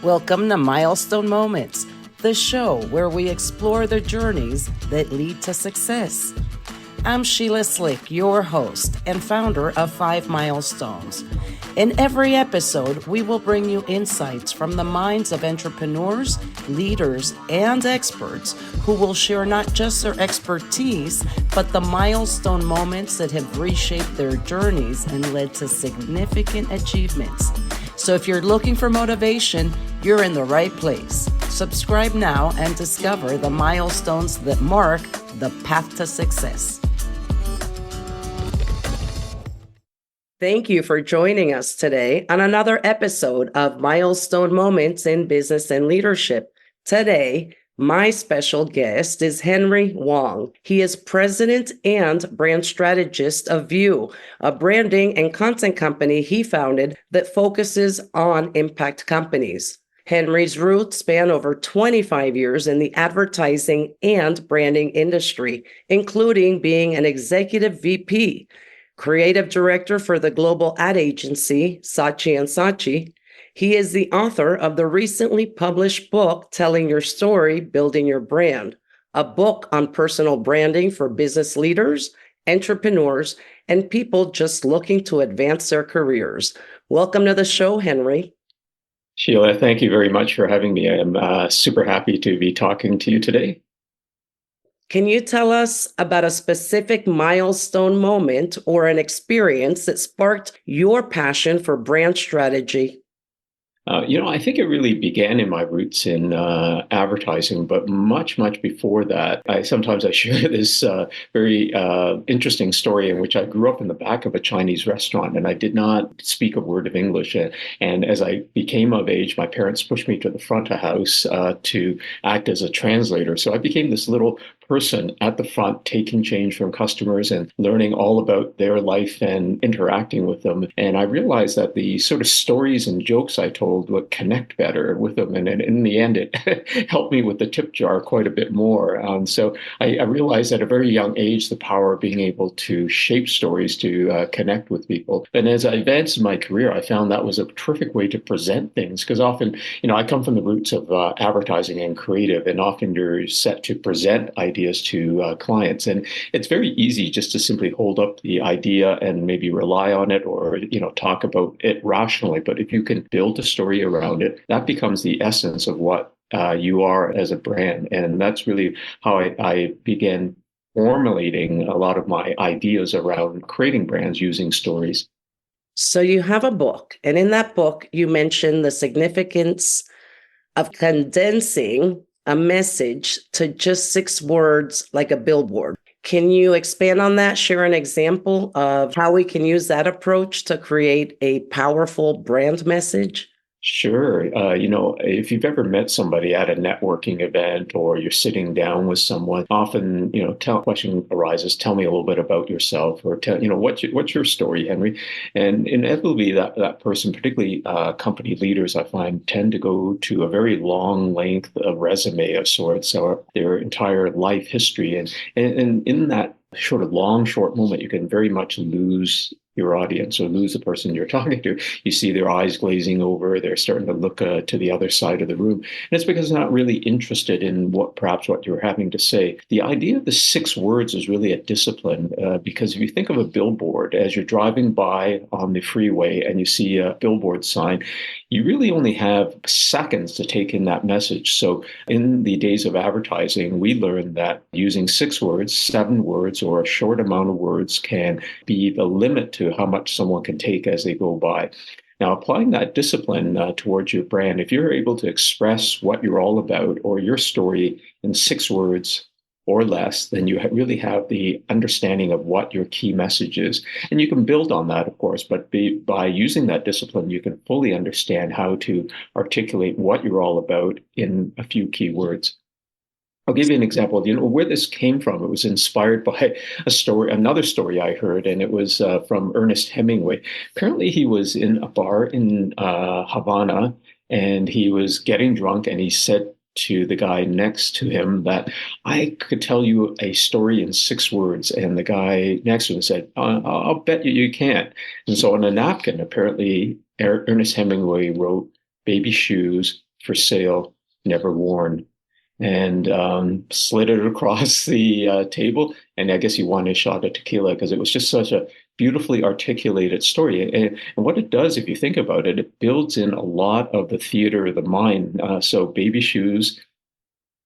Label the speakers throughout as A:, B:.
A: Welcome to Milestone Moments, the show where we explore the journeys that lead to success. I'm Sheila Slick, your host and founder of 5 Milestones. In every episode, we will bring you insights from the minds of entrepreneurs, leaders, and experts who will share not just their expertise, but the milestone moments that have reshaped their journeys and led to significant achievements. So if you're looking for motivation, you're in the right place. Subscribe now and discover the milestones that mark the path to success. Thank you for joining us today on another episode of Milestone Moments in Business and Leadership. Today, my special guest is Henry Wong. He is president and brand strategist of View, a branding and content company he founded that focuses on impact companies. Henry's roots span over 25 years in the advertising and branding industry, including being an executive VP, creative director for the global ad agency, Saatchi & Saatchi. He is the author of the recently published book, Telling Your Story, Building Your Brand, a book on personal branding for business leaders, entrepreneurs, and people just looking to advance their careers. Welcome to the show, Henry.
B: Sheila, thank you very much for having me. I'm super happy to be talking to you today.
A: Can you tell us about a specific milestone moment or an experience that sparked your passion for brand strategy?
B: I think it really began in my roots in advertising, but much before that. Sometimes I share this very interesting story in which I grew up in the back of a Chinese restaurant and I did not speak a word of English. And as I became of age, my parents pushed me to the front of house to act as a translator. So I became this little person at the front taking change from customers and learning all about their life and interacting with them. And I realized that the sort of stories and jokes I told would connect better with them. And in the end, it helped me with the tip jar quite a bit more. So I realized at a very young age the power of being able to shape stories to connect with people. And as I advanced in my career, I found that was a terrific way to present things because often, I come from the roots of advertising and creative, and often you're set to present ideas to clients. And it's very easy just to simply hold up the idea and maybe rely on it or, talk about it rationally. But if you can build a story around it, that becomes the essence of what you are as a brand. And that's really how I began formulating a lot of my ideas around creating brands using stories.
A: So you have a book, and in that book, you mention the significance of condensing a message to just 6 words like a billboard. Can you expand on that? Share an example of how we can use that approach to create a powerful brand message?
B: Sure. If you've ever met somebody at a networking event or you're sitting down with someone, often, question arises, tell me a little bit about yourself or tell, what's your story, Henry? And inevitably that person, particularly company leaders, I find tend to go to a very long length of resume of sorts or their entire life history. And in that sort of short moment, you can very much lose your audience or lose the person you're talking to. You see their eyes glazing over, they're starting to look to the other side of the room. And it's because they're not really interested in perhaps what you're having to say. The idea of the 6 words is really a discipline because if you think of a billboard, as you're driving by on the freeway and you see a billboard sign, you really only have seconds to take in that message. So in the days of advertising, we learned that using 6 words, 7 words, or a short amount of words can be the limit to how much someone can take as they go by. Now, applying that discipline towards your brand, if you're able to express what you're all about or your story in 6 words or less, then you really have the understanding of what your key message is. And you can build on that, of course, but by using that discipline, you can fully understand how to articulate what you're all about in a few key words. I'll give you an example. Where this came from. It was inspired by another story I heard, and it was from Ernest Hemingway. Apparently, he was in a bar in Havana, and he was getting drunk, and he said to the guy next to him that I could tell you a story in 6 words. And the guy next to him said, I'll bet you can't. And so on a napkin, apparently, Ernest Hemingway wrote baby shoes, for sale, never worn, and slid it across the table. And I guess he won a shot at tequila because it was just such a beautifully articulated story. And what it does, if you think about it, it builds in a lot of the theater of the mind. So baby shoes,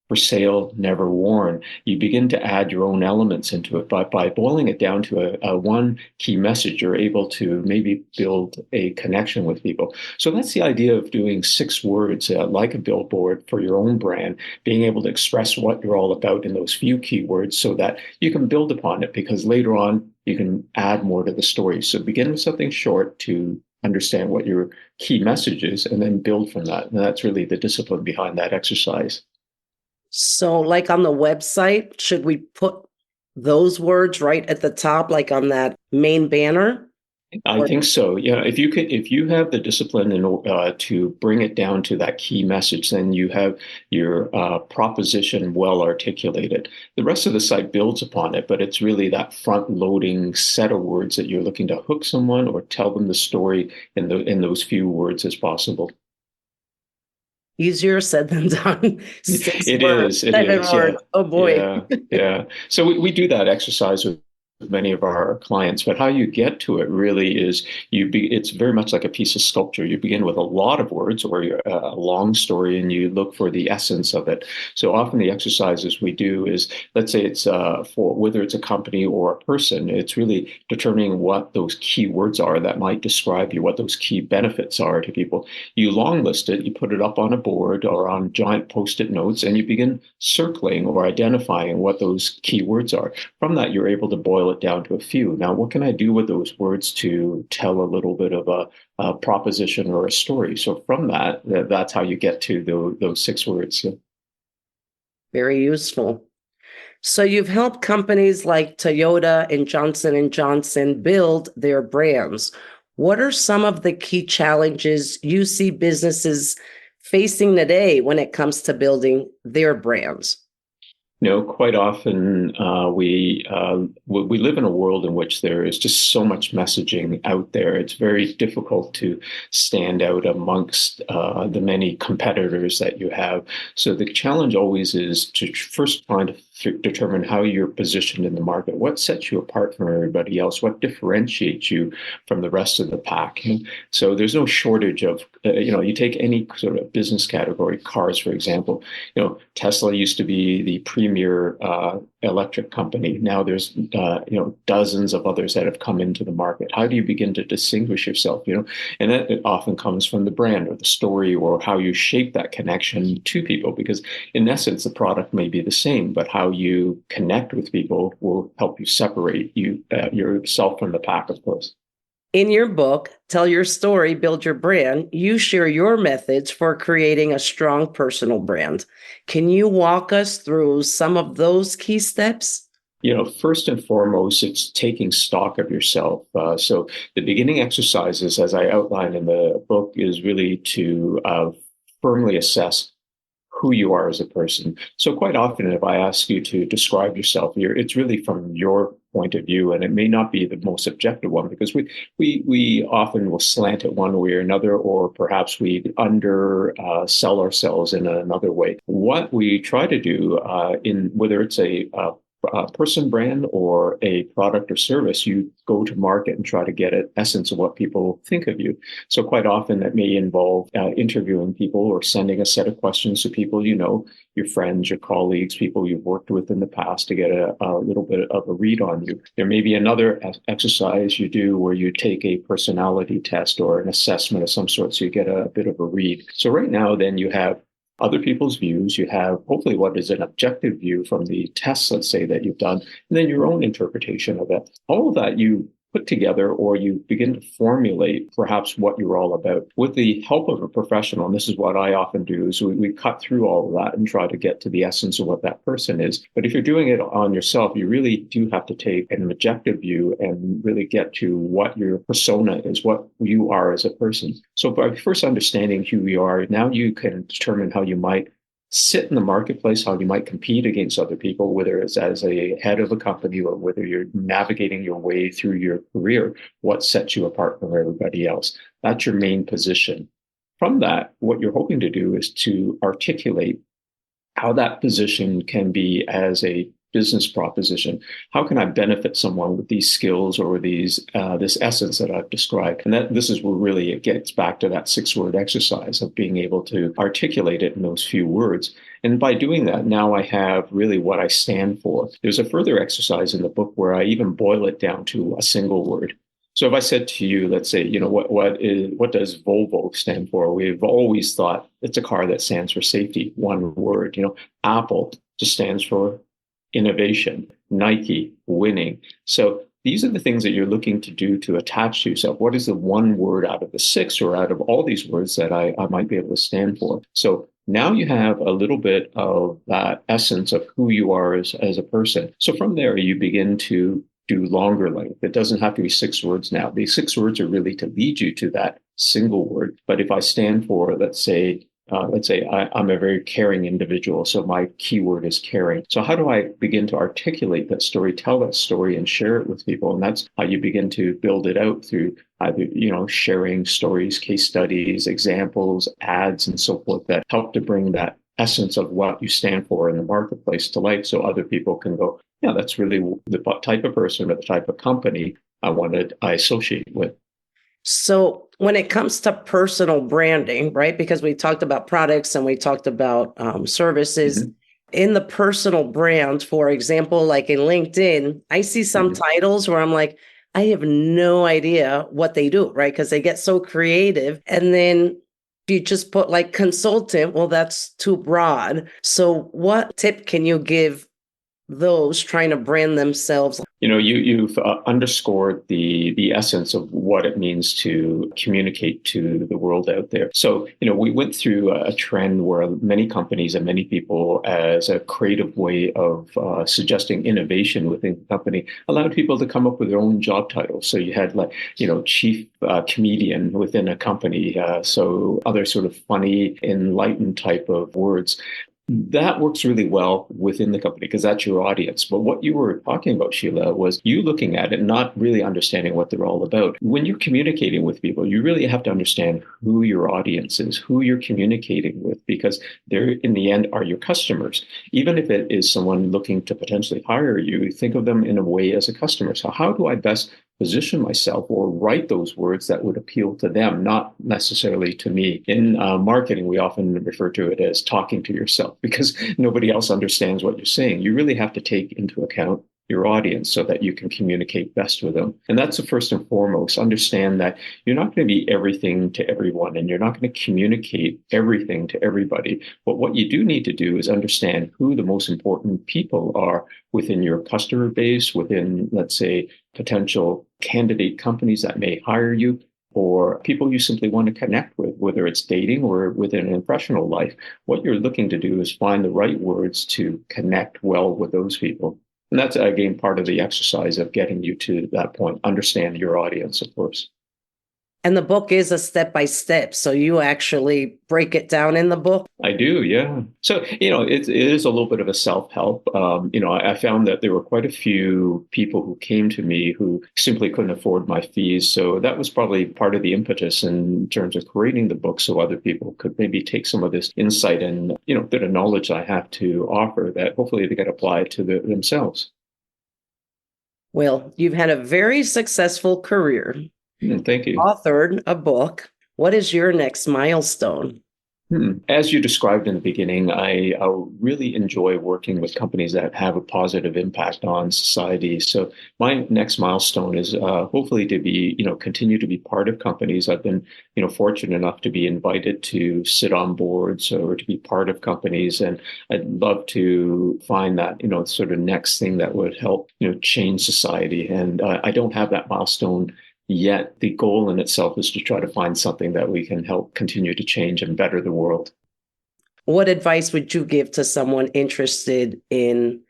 B: for sale, never worn. You begin to add your own elements into it. But by boiling it down to a one key message, you're able to maybe build a connection with people. So that's the idea of doing 6 words, like a billboard for your own brand, being able to express what you're all about in those few keywords so that you can build upon it, because later on you can add more to the story. So begin with something short to understand what your key message is and then build from that. And that's really the discipline behind that exercise.
A: So, like on the website, should we put those words right at the top, like on that main banner?
B: I
A: Or
B: think so. Yeah, if you have the discipline to bring it down to that key message, then you have your proposition well articulated. The rest of the site builds upon it, but it's really that front-loading set of words that you're looking to hook someone or tell them the story in those few words as possible.
A: easier said than done. 6 words,
B: It
A: 7
B: is. Yeah.
A: words. Oh boy.
B: Yeah. Yeah. So we do that exercise with many of our clients, but how you get to it really is it's very much like a piece of sculpture. You begin with a lot of words or a long story and you look for the essence of it. So often the exercises we do is, let's say it's for whether it's a company or a person, it's really determining what those key words are that might describe you, what those key benefits are to people. You long list it, you put it up on a board or on giant post-it notes, and you begin circling or identifying what those key words are. From that, you're able to boil it down to a few. Now, what can I do with those words to tell a little bit of a proposition or a story? So from that's how you get to those 6 words. Yeah.
A: Very useful. So you've helped companies like Toyota and Johnson & Johnson build their brands. What are some of the key challenges you see businesses facing today when it comes to building their brands?
B: Quite often we live in a world in which there is just so much messaging out there. It's very difficult to stand out amongst the many competitors that you have. So the challenge always is to first try to determine how you're positioned in the market. What sets you apart from everybody else? What differentiates you from the rest of the pack? And so there's no shortage of, you take any sort of business category, cars, for example. Tesla used to be the premier electric company. Now there's dozens of others that have come into the market. How do you begin to distinguish yourself? And that it often comes from the brand or the story or how you shape that connection to people. Because in essence, the product may be the same, but how you connect with people will help you separate yourself from the pack, of course.
A: In your book, Tell Your Story, Build Your Brand, you share your methods for creating a strong personal brand. Can you walk us through some of those key steps?
B: First and foremost, it's taking stock of yourself. So the beginning exercises, as I outlined in the book, is really to firmly assess who you are as a person. So quite often, if I ask you to describe yourself, it's really from your point of view, and it may not be the most objective one because we often will slant it one way or another, or perhaps we under sell ourselves in another way. What we try to do in whether it's a person brand or a product or service, you go to market and try to get an essence of what people think of you. So quite often that may involve interviewing people or sending a set of questions to people your friends, your colleagues, people you've worked with in the past to get a little bit of a read on you. There may be another exercise you do where you take a personality test or an assessment of some sort so you get a bit of a read. So right now then you have other people's views. You have hopefully what is an objective view from the tests, let's say, that you've done, and then your own interpretation of it. All of that you put together or you begin to formulate perhaps what you're all about with the help of a professional. And this is what I often do is we cut through all of that and try to get to the essence of what that person is. But if you're doing it on yourself, you really do have to take an objective view and really get to what your persona is, what you are as a person. So by first understanding who you are, now you can determine how you might sit in the marketplace, how you might compete against other people, whether it's as a head of a company or whether you're navigating your way through your career, what sets you apart from everybody else. That's your main position. from that, what you're hoping to do is to articulate how that position can be as a business proposition. How can I benefit someone with these skills or these this essence that I've described? And that this is where really it gets back to that 6-word exercise of being able to articulate it in those few words. And by doing that, now I have really what I stand for. There's a further exercise in the book where I even boil it down to a single word. So if I said to you, let's say, what does Volvo stand for? We've always thought it's a car that stands for safety, one word. Apple just stands for innovation, Nike, winning. So these are the things that you're looking to do to attach to yourself. What is the one word out of the 6 or out of all these words that I might be able to stand for? So now you have a little bit of that essence of who you are as a person. So from there, you begin to do longer length. It doesn't have to be 6 words now. These 6 words are really to lead you to that single word. But if I stand for, let's say I'm a very caring individual, so my keyword is caring. So how do I begin to articulate that story, tell that story, and share it with people? And that's how you begin to build it out through either, sharing stories, case studies, examples, ads, and so forth that help to bring that essence of what you stand for in the marketplace to life, so other people can go, yeah, that's really the type of person or the type of company I associate with.
A: So when it comes to personal branding, right? Because we talked about products and we talked about services.
B: Mm-hmm.
A: In the personal brand, for example, like in LinkedIn, I see some titles where I'm like, I have no idea what they do, right? Because they get so creative. And then you just put like consultant, well, that's too broad. So what tip can you give those trying to brand themselves?
B: You've underscored the essence of what it means to communicate to the world out there. So, we went through a trend where many companies and many people, as a creative way of suggesting innovation within the company, allowed people to come up with their own job titles. So you had chief comedian within a company. So other sort of funny, enlightened type of words. That works really well within the company because that's your audience. But what you were talking about, Sheila, was you looking at it, not really understanding what they're all about. When you're communicating with people, you really have to understand who your audience is, who you're communicating with, because they're, in the end, are your customers. Even if it is someone looking to potentially hire you, think of them in a way as a customer. So how do I best position myself or write those words that would appeal to them, not necessarily to me? In marketing, we often refer to it as talking to yourself because nobody else understands what you're saying. You really have to take into account your audience so that you can communicate best with them. And that's the first and foremost. Understand that you're not going to be everything to everyone and you're not going to communicate everything to everybody. But what you do need to do is understand who the most important people are within your customer base, within, let's say, potential candidate companies that may hire you, or people you simply want to connect with, whether it's dating or within a professional life. What you're looking to do is find the right words to connect well with those people. And that's, again, part of the exercise of getting you to that point. Understand your audience, of course.
A: And the book is a step-by-step. So you actually break it down in the book?
B: I do, yeah. So, it is a little bit of a self-help. I found that there were quite a few people who came to me who simply couldn't afford my fees. So that was probably part of the impetus in terms of creating the book, so other people could maybe take some of this insight and, bit of knowledge I have to offer that hopefully they could apply to themselves.
A: Well, you've had a very successful career.
B: Thank you.
A: Authored a book. What is your next milestone?
B: As you described in the beginning, I really enjoy working with companies that have a positive impact on society. So my next milestone is hopefully to be, continue to be part of companies. I've been, fortunate enough to be invited to sit on boards or to be part of companies. And I'd love to find that, sort of next thing that would help, change society. And I don't have that milestone yet. The goal in itself is to try to find something that we can help continue to change and better the world.
A: What advice would you give to someone interested in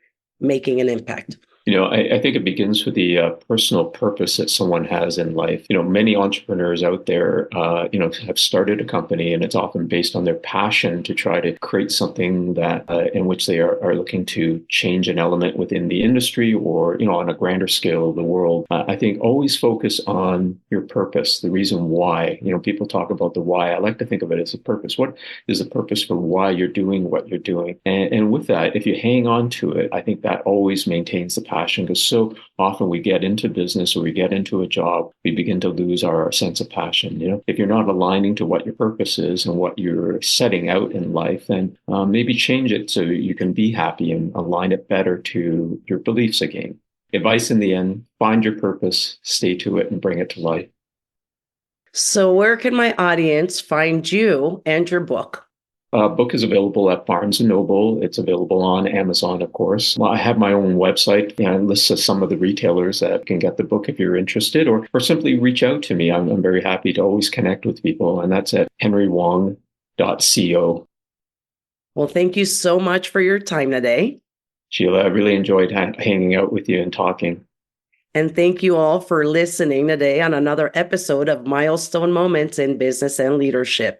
A: making an impact?
B: I think it begins with the personal purpose that someone has in life. Many entrepreneurs out there, have started a company, and it's often based on their passion to try to create something that in which they are looking to change an element within the industry or, on a grander scale of the world. I think always focus on your purpose, the reason why. People talk about the why. I like to think of it as a purpose. What is the purpose for why you're doing what you're doing? And with that, if you hang on to it, I think that always maintains the passion, because so often we get into business or we get into a job, we begin to lose our sense of passion. If you're not aligning to what your purpose is and what you're setting out in life, then maybe change it so you can be happy and align it better to your beliefs again. Advice in the end: find your purpose, stay to it, and bring it to life.
A: So, where can my audience find you and your book?
B: Book is available at Barnes and Noble. It's available on Amazon, of course. Well, I have my own website and lists some of the retailers that can get the book if you're interested, or simply reach out to me. I'm very happy to always connect with people, and that's at henrywong.co.
A: Well, thank you so much for your time today.
B: Sheila, I really enjoyed hanging out with you and talking.
A: And thank you all for listening today on another episode of Milestone Moments in Business and Leadership.